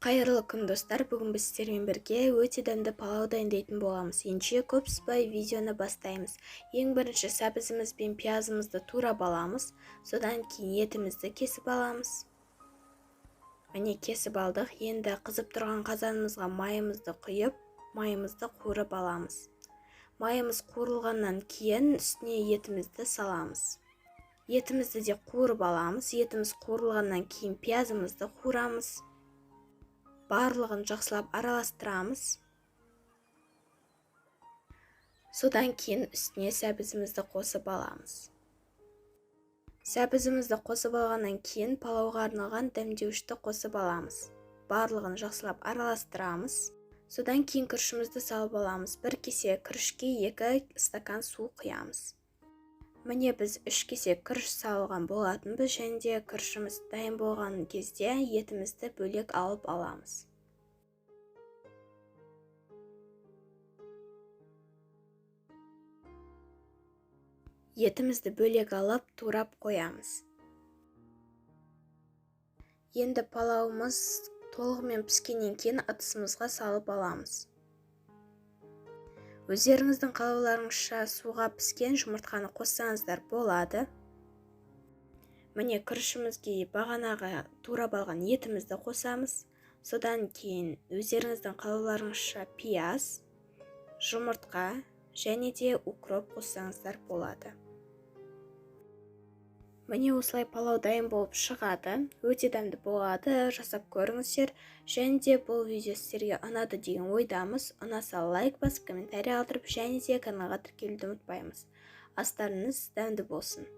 Қайырлы күн достар, бүгін біз сіздермен бірге өте дәмді палау дайындайтын боламыз. Ендеше көп сызбай видеоны бастаймыз. Ең бірінші сәбізіміз бен пиязымызды турап аламыз, содан кейін етімізді кесіп аламыз. Міне кесіп алдық. Енді қызып тұрған қазанымызға майымызды құйып, майымызды қуырып аламыз. Майымыз қуырылғаннан кейін үстіне етімізді саламыз. Етімізді де қуырып аламыз. Етіміз қуырылғаннан кейін пиязымызды қуырамыз. Барлығын жақсылап араластырамыз. Содан кейін үстіне сәбізімізді қосып аламыз. Сәбізімізді қосып алғаннан кейін палауға арналған дәмдеуішті қосып аламыз. Барлығын жақсылап араластырамыз. Содан кейін күрішімізді салып аламыз. Бір кесе күрішке 2 стакан су құямыз. Міне біз 3 кесе күріш салған болатынбыз, және де күрішіміз дайын болған кезде етімізді бөлек алып аламыз. Етімізді бөлек алып турап қоямыз. Енді палауымыз толығымен піскеннен кейін ыдысымызға салып аламыз. Өздеріңіздің қалауларыңызша суға піскен жұмыртқаны қоссаңыздар болады. Міне күрішімізге бағанағы турап алған етімізді қосамыз. Содан кейін өздеріңіздің қалауларыңызша пияз, жұмыртқа және де укроп қоссаңыздар болады. Міне осылай палау дайын болып шығады. Өте дәмді болады, жасап көріңіздер. Және де бұл видео сіздерге ұнады деген ойдамыз. Ұнаса лайк басып, комментарий қалдырып, және де каналға тіркелуді ұмытпаймыз. Астарыңыз дәмді болсын.